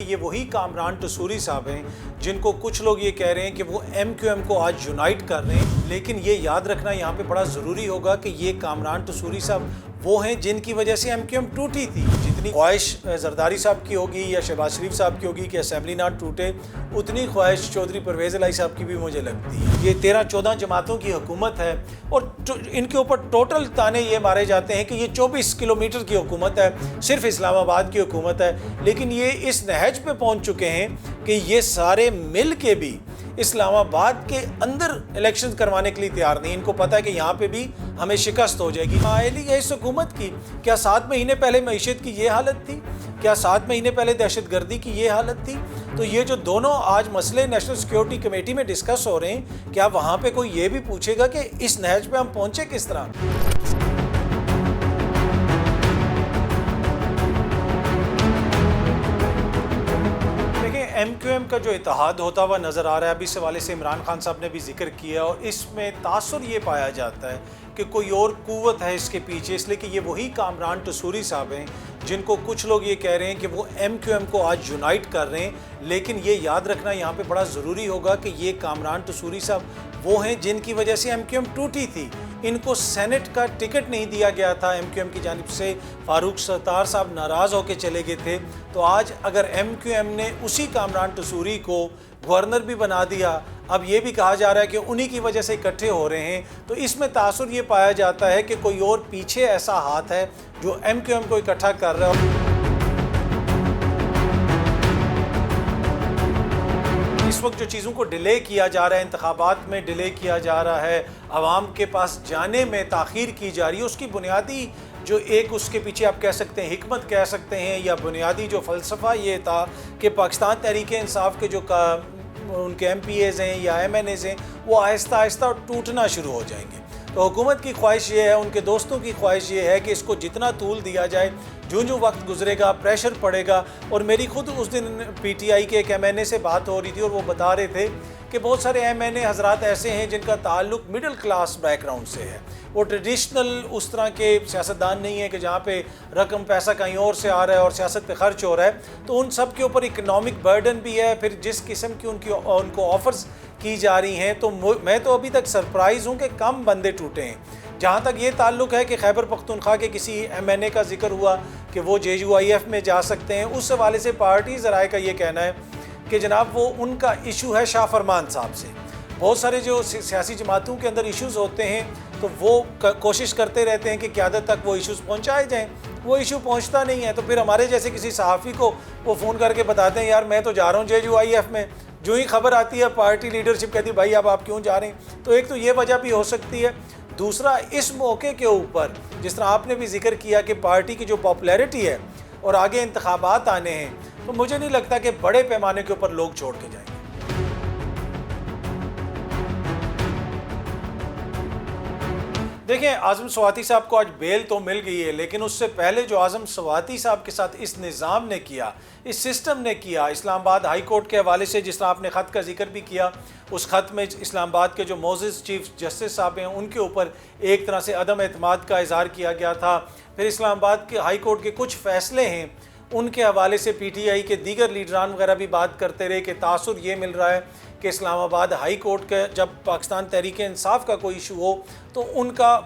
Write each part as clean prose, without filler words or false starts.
ये वही कामरान टसूरी साहब हैं जिनको कुछ लोग ये कह रहे हैं कि वो MQM को आज यूनाइट कर रहे हैं, लेकिन ये याद रखना यहाँ पे बड़ा ज़रूरी होगा कि ये कामरान टसूरी साहब वो हैं जिनकी वजह से MQM टूटी थी। जितनी ख्वाहिश जरदारी साहब की होगी या शहबाज शरीफ साहब की होगी कि असेंबली ना टूटे, उतनी ख्वाहिश चौधरी परवेज़ इलाही साहब की भी मुझे लगती है। ये 13-14 जमातों की हुकूमत है और इनके ऊपर टोटल ताने ये मारे जाते हैं कि ये 24 किलोमीटर की हुकूमत है, सिर्फ इस्लामाबाद की हुकूमत है, लेकिन ये इस नहज पे पहुँच चुके हैं कि ये सारे मिल के भी इस्लामाबाद के अंदर इलेक्शन करवाने के लिए तैयार नहीं। इनको पता है कि यहाँ पे भी हमें शिकस्त हो जाएगी। मायली है इस हुकूमत की। क्या 7 महीने पहले मईशत की ये हालत थी? क्या 7 महीने पहले दहशतगर्दी की ये हालत थी? तो ये जो दोनों आज मसले नेशनल सिक्योरिटी कमेटी में डिस्कस हो रहे हैं, क्या वहाँ पे कोई ये भी पूछेगा कि इस नहज पे हम पहुँचे किस तरह? MQM का जो इत्तेहाद होता हुआ नज़र आ रहा है, अभी इस हवाले से इमरान खान साहब ने भी जिक्र किया और इसमें तासुर ये पाया जाता है कि कोई और कुव्वत है इसके पीछे, इसलिए कि ये वही कामरान टसूरी साहब हैं जिनको कुछ लोग ये कह रहे हैं कि वो MQM को आज यूनाइट कर रहे हैं, लेकिन ये याद रखना यहाँ पे बड़ा ज़रूरी होगा कि ये कामरान टसूरी साहब वो हैं जिनकी वजह से MQM टूटी थी। इनको सेनेट का टिकट नहीं दिया गया था MQM की जानिब से, फारूक सत्तार साहब नाराज़ होकर चले गए थे। तो आज अगर MQM ने उसी कामरान टसूरी को गवर्नर भी बना दिया, अब ये भी कहा जा रहा है कि उन्हीं की वजह से इकट्ठे हो रहे हैं, तो इसमें तासुर ये पाया जाता है कि कोई और पीछे ऐसा हाथ है जो MQM को इकट्ठा कर रहा है। इस वक्त जो चीज़ों को डिले किया जा रहा है, इंतखाबात में डिले किया जा रहा है, आवाम के पास जाने में ताख़ीर की जा रही है, उसकी बुनियादी जो एक उसके पीछे आप कह सकते हैं हिकमत कह सकते हैं, या बुनियादी जो फ़लसफ़ा ये था कि पाकिस्तान तहरीक इंसाफ के जो उनके MPAs हैं या MNAs हैं वो आहिस्ता आहिस्ता टूटना शुरू हो जाएंगे। तो हुकूमत की ख्वाहिश ये है, उनके दोस्तों की ख्वाहिश ये है कि इसको जितना तूल दिया जाए, जो वक्त गुजरेगा प्रेशर पड़ेगा। और मेरी खुद उस दिन PTI के एक MNA से बात हो रही थी और वो बता रहे थे कि बहुत सारे MNA हजरात ऐसे हैं जिनका ताल्लुक मिडिल क्लास बैकग्राउंड से है, वो ट्रेडिशनल उस तरह के सियासतदान नहीं है कि जहाँ पे रकम पैसा कहीं और से आ रहा है और सियासत पे खर्च हो रहा है। तो उन सब के ऊपर इकनॉमिक बर्डन भी है, फिर जिस किस्म की उनको ऑफ़र्स की जा रही हैं, तो मैं तो अभी तक सरप्राइज़ हूँ कि कम बंदे टूटे हैं। जहाँ तक ये ताल्लुक़ है कि खैबर पख्तूनख्वा के किसी MNA का जिक्र हुआ कि वो JUIF में जा सकते हैं, उस हवाले से पार्टी ज़राए का ये कहना है कि जनाब वो उनका इशू है शाह फरमान साहब से। बहुत सारे जो सियासी जमातों के अंदर इश्यूज़ होते हैं तो वो कोशिश करते रहते हैं कि क़यादत तक वो इश्यूज़ पहुँचाए जाएँ, वो इशू पहुँचता नहीं है। तो फिर हमारे जैसे किसी सहाफ़ी को वो फ़ोन करके बताते हैं यार मैं तो जा रहा हूँ JUIF में, जो ही खबर आती है पार्टी लीडरशिप कहती है भाई अब आप क्यों जा रहे हैं। तो एक तो ये वजह भी हो सकती है। दूसरा, इस मौके के ऊपर जिस तरह आपने भी जिक्र किया कि पार्टी की जो पॉपुलैरिटी है और आगे इंतखाबात आने हैं, तो मुझे नहीं लगता कि बड़े पैमाने के ऊपर लोग छोड़ के जाएंगे। देखिए, आज़म स्वाति साहब को आज बेल तो मिल गई है, लेकिन उससे पहले जो आज़म स्वाति साहब के साथ इस निज़ाम ने किया, इस सिस्टम ने किया, इस्लामाबाद हाई कोर्ट के हवाले से जिस तरह आपने ख़त का जिक्र भी किया, उस ख़त में इस्लामाबाद के जो मोअज़्ज़ज़ चीफ जस्टिस साहब हैं उनके ऊपर एक तरह से अदम एतमाद का इज़हार किया गया था। फिर इस्लामाबाद के हाई कोर्ट के कुछ फ़ैसले हैं उनके हवाले से PTI के दीगर लीडरान वगैरह भी बात करते रहे कि तासुर ये मिल रहा है कि इस्लामाबाद हाई कोर्ट के जब पाकिस्तान तहरीक इंसाफ का कोई इशू हो तो उनका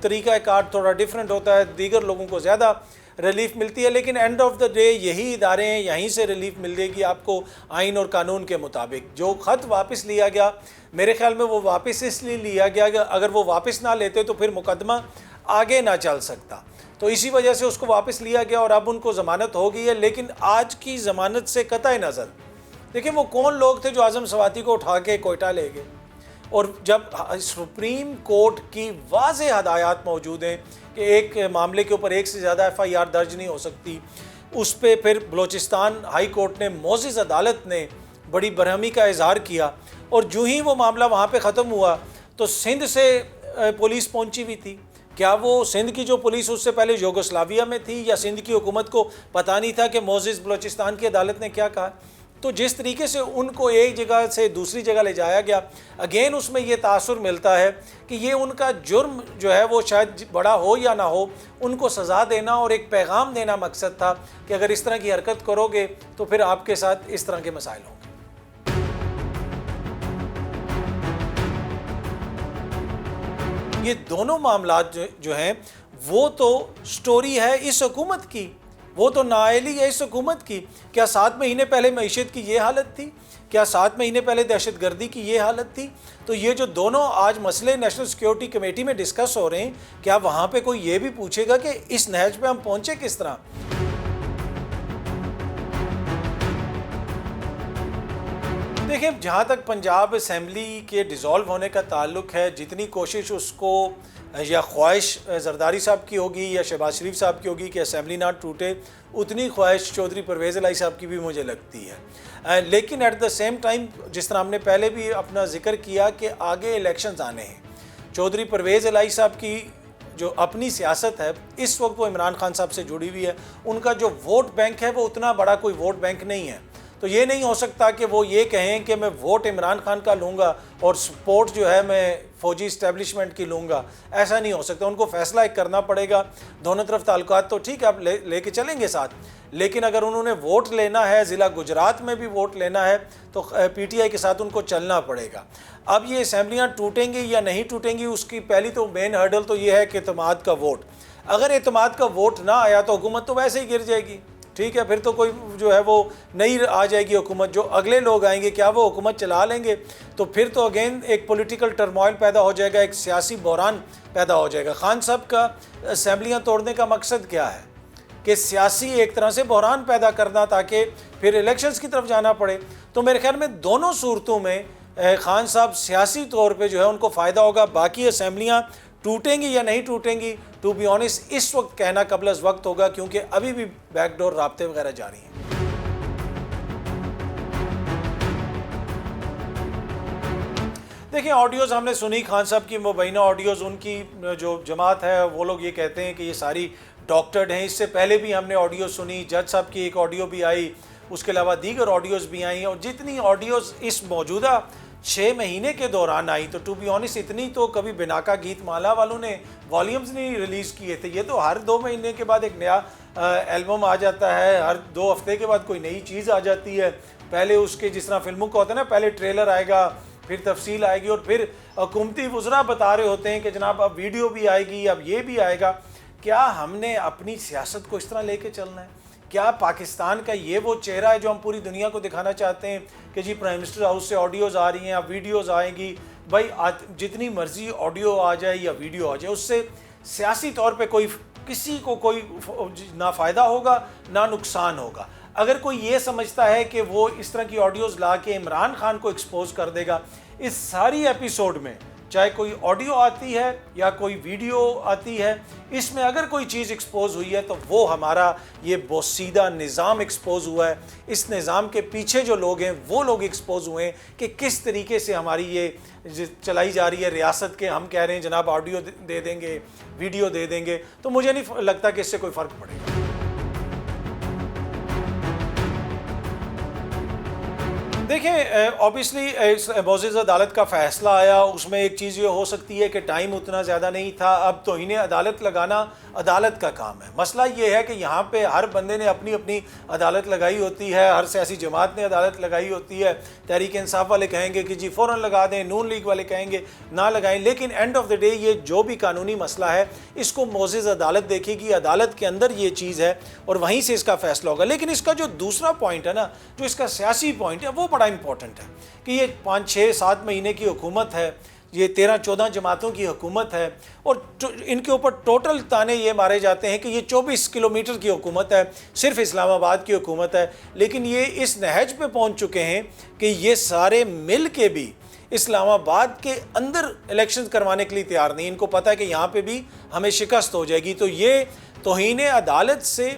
तरीक़ाकार थोड़ा डिफरेंट होता है, दीगर लोगों को ज़्यादा रिलीफ मिलती है, लेकिन एंड ऑफ द डे यही इदारे हैं, यहीं से रिलीफ मिलेगी आपको आइन और कानून के मुताबिक। जो ख़त वापस लिया गया, मेरे ख्याल में वो वापस इसलिए लिया गया कि अगर वो वापस ना लेते तो फिर मुकदमा आगे ना चल सकता, तो इसी वजह से उसको वापस लिया गया और अब उनको ज़मानत हो गई है। लेकिन आज की ज़मानत से कतई नज़र, देखिए वो कौन लोग थे जो आज़म स्वाति को उठा के कोयटा ले गए, और जब सुप्रीम कोर्ट की वाज़ेह हदायत मौजूद हैं कि एक मामले के ऊपर एक से ज़्यादा FIR दर्ज नहीं हो सकती, उस पर फिर बलोचिस्तान हाई कोर्ट ने मोअज़्ज़ज़ अदालत ने बड़ी बरहमी का इज़हार किया, और जो ही वो मामला वहाँ पर ख़त्म हुआ तो सिंध से पुलिस पहुँची हुई थी। क्या वो सिंध की जो पुलिस उससे पहले यूगोस्लाविया में थी, या सिंध की हुकूमत को पता नहीं था कि मोअज़्ज़ज़ बलोचिस्तान की अदालत ने क्या कहा? तो जिस तरीके से उनको एक जगह से दूसरी जगह ले जाया गया, अगेन उसमें ये तासुर मिलता है कि ये उनका जुर्म जो है वो शायद बड़ा हो या ना हो, उनको सज़ा देना और एक पैगाम देना मकसद था कि अगर इस तरह की हरकत करोगे तो फिर आपके साथ इस तरह के मसाइल होंगे। ये दोनों मामलात जो हैं वो तो स्टोरी है इस हुकूमत की, वो तो नाअहली है इस हुकूमत की। क्या 7 महीने पहले मईशत की ये हालत थी? क्या 7 महीने पहले दहशतगर्दी की ये हालत थी? तो ये जो दोनों आज मसले नेशनल सिक्योरिटी कमेटी में डिस्कस हो रहे हैं, क्या वहाँ पे कोई ये भी पूछेगा कि इस नहज पे हम पहुँचे किस तरह? देखिए, जहाँ तक पंजाब असम्बली के डिज़ोल्व होने का ताल्लुक है, जितनी कोशिश उसको या ख्वाहिश जरदारी साहब की होगी या शहबाज शरीफ साहब की होगी कि असम्बली ना टूटे, उतनी ख्वाहिश चौधरी परवेज़ इलाही साहब की भी मुझे लगती है। लेकिन एट द सेम टाइम, जिस तरह हमने पहले भी अपना जिक्र किया कि आगे इलेक्शंस आने हैं, चौधरी परवेज़ इलाही साहब की जो अपनी सियासत है इस वक्त वो इमरान खान साहब से जुड़ी हुई है। उनका जो वोट बैंक है वो उतना बड़ा कोई वोट बैंक नहीं है। तो ये नहीं हो सकता कि वो ये कहें कि मैं वोट इमरान खान का लूँगा और सपोर्ट जो है मैं फ़ौजी इस्टेब्लिशमेंट की लूँगा। ऐसा नहीं हो सकता, उनको फ़ैसला एक करना पड़ेगा। दोनों तरफ ताल्लुकात तो ठीक है, आप लेके चलेंगे साथ, लेकिन अगर उन्होंने वोट लेना है, ज़िला गुजरात में भी वोट लेना है, तो PTI के साथ उनको चलना पड़ेगा। अब ये असम्बलियाँ टूटेंगी या नहीं टूटेंगी, उसकी पहली तो मेन हर्डल तो ये है कि एतमाद का वोट। अगर एतमाद का वोट ना आया तो हुकूमत तो वैसे ही गिर जाएगी, ठीक है। फिर तो कोई जो है वो नई आ जाएगी हुकूमत, जो अगले लोग आएंगे क्या वो हुकूमत चला लेंगे? तो फिर तो अगेन एक पॉलिटिकल टर्मोइल पैदा हो जाएगा, एक सियासी बहरान पैदा हो जाएगा। खान साहब का असम्बलियाँ तोड़ने का मकसद क्या है? कि सियासी एक तरह से बहरान पैदा करना ताकि फिर इलेक्शंस की तरफ जाना पड़े। तो मेरे ख्याल में दोनों सूरतों में खान साहब सियासी तौर पे जो है उनको फ़ायदा होगा। बाकी असम्बलियाँ टूटेंगी या नहीं टूटेंगी, टू बी ऑनेस्ट इस वक्त कहना कबल अज़ वक्त होगा, क्योंकि अभी भी बैकडोर राब्ते वगैरह जारी हैं। देखिए, ऑडियोज़ हमने सुनी खान साहब की, मुबैना ऑडियोज़। उनकी जो जमात है वो लोग ये कहते हैं कि ये सारी डॉक्टर्ड हैं। इससे पहले भी हमने ऑडियो सुनी, जज साहब की एक ऑडियो भी आई, उसके अलावा दीगर ऑडियोज़ भी आई। और जितनी ऑडियोज़ इस मौजूदा 6 महीने के दौरान आई, तो टू बी ऑनेस्ट इतनी तो कभी बिनाका गीत माला वालों ने वॉल्यूम्स नहीं रिलीज़ किए थे। ये तो हर 2 महीने के बाद एक नया एल्बम आ जाता है, हर 2 हफ्ते के बाद कोई नई चीज़ आ जाती है। पहले उसके जिस तरह फिल्मों का होता है ना, पहले ट्रेलर आएगा, फिर तफसील आएगी, और फिर हुकूमती वज़रा बता रहे होते हैं कि जनाब अब वीडियो भी आएगी, अब ये भी आएगा। क्या हमने अपनी सियासत को इस तरह लेके चलना है? क्या पाकिस्तान का ये वो चेहरा है जो हम पूरी दुनिया को दिखाना चाहते हैं कि जी प्राइम मिनिस्टर हाउस से ऑडियोज़ आ रही हैं, अब वीडियोज़ आएंगी? भाई जितनी मर्जी ऑडियो आ जाए या वीडियो आ जाए, उससे सियासी तौर पे किसी को कोई ना फ़ायदा होगा ना नुकसान होगा। अगर कोई ये समझता है कि वो इस तरह की ऑडियोज़ ला के इमरान खान को एक्सपोज कर देगा, इस सारी एपिसोड में चाहे कोई ऑडियो आती है या कोई वीडियो आती है, इसमें अगर कोई चीज़ एक्सपोज हुई है तो वो हमारा ये बोसीदा निज़ाम एक्सपोज हुआ है। इस निज़ाम के पीछे जो लोग हैं वो लोग एक्सपोज हुए हैं कि किस तरीके से हमारी ये चलाई जा रही है रियासत के। हम कह रहे हैं जनाब ऑडियो दे देंगे, वीडियो दे देंगे, तो मुझे नहीं लगता कि इससे कोई फ़र्क पड़ेगा। देखिए, ऑब्वियसली मोअज़्ज़ज़ अदालत का फ़ैसला आया, उसमें एक चीज़ ये हो सकती है कि टाइम उतना ज़्यादा नहीं था। अब तो इन्हें अदालत लगाना अदालत का काम है। मसला ये है कि यहाँ पे हर बंदे ने अपनी अपनी अदालत लगाई होती है, हर सियासी जमात ने अदालत लगाई होती है। तहरीक इंसाफ वाले कहेंगे कि जी फ़ौरन लगा दें, नून लीग वाले कहेंगे ना लगाएं। लेकिन एंड ऑफ द डे ये जो भी कानूनी मसला है इसको मोअज़्ज़ज़ अदालत देखेगी, अदालत के अंदर ये चीज़ है और वहीं से इसका फ़ैसला होगा। लेकिन इसका जो दूसरा पॉइंट है ना, जो इसका सियासी पॉइंट है, वो बड़ा इंपॉर्टेंट है कि ये 5, 6, 7 महीने की हुकूमत है, ये 13, 14 जमातों की हुकूमत है, और इनके ऊपर टोटल ताने ये मारे जाते हैं कि ये 24 किलोमीटर की हुकूमत है, सिर्फ इस्लामाबाद की हुकूमत है। लेकिन ये इस नहज पे पहुंच चुके हैं कि ये सारे मिल के भी इस्लामाबाद के अंदर इलेक्शन करवाने के लिए तैयार नहीं। इनको पता है कि यहाँ पे भी हमें शिकस्त हो जाएगी। तो ये तौहीन अदालत से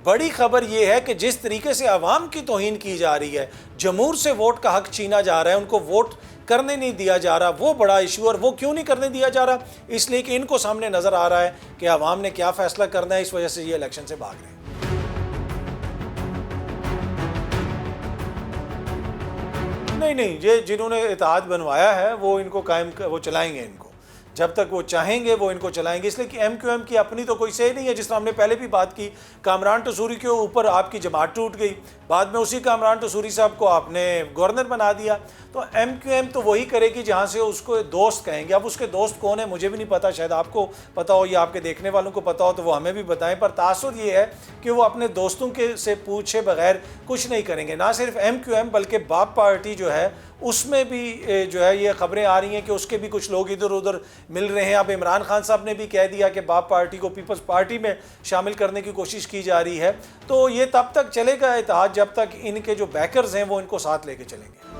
बड़ी खबर यह है कि जिस तरीके से अवाम की तौहीन की जा रही है, जमहूर से वोट का हक छीना जा रहा है, उनको वोट करने नहीं दिया जा रहा, वो बड़ा इशू। और वो क्यों नहीं करने दिया जा रहा? इसलिए कि इनको सामने नज़र आ रहा है कि अवाम ने क्या फ़ैसला करना है, इस वजह से ये इलेक्शन से भाग रहे हैं। नहीं नहीं, ये जिन्होंने इत्तेहाद बनवाया है वो इनको कायम वो चलाएंगे, इनको जब तक वो चाहेंगे वो इनको चलाएंगे। इसलिए कि MQM की अपनी तो कोई सही नहीं है। जिस तरह हमने पहले भी बात की, कामरान टसूरी के ऊपर आपकी जमात टूट गई, बाद में उसी कामरान टसूरी साहब को आपने गवर्नर बना दिया। तो MQM तो वही करेगी जहाँ से उसको दोस्त कहेंगे। अब उसके दोस्त कौन है मुझे भी नहीं पता, शायद आपको पता हो या आपके देखने वालों को पता हो तो वो हमें भी बताएं। पर तासुर ये है कि वो अपने दोस्तों के से पूछे बगैर कुछ नहीं करेंगे। ना सिर्फ MQM बल्कि बाप पार्टी जो है उसमें भी जो है ये खबरें आ रही हैं कि उसके भी कुछ लोग इधर उधर मिल रहे हैं। अब इमरान खान साहब ने भी कह दिया कि बाप पार्टी को पीपल्स पार्टी में शामिल करने की कोशिश की जा रही है। तो ये तब तक चलेगा इत्तेहाद जब तक इनके जो बैकर्स हैं वो इनको साथ लेके चलेंगे।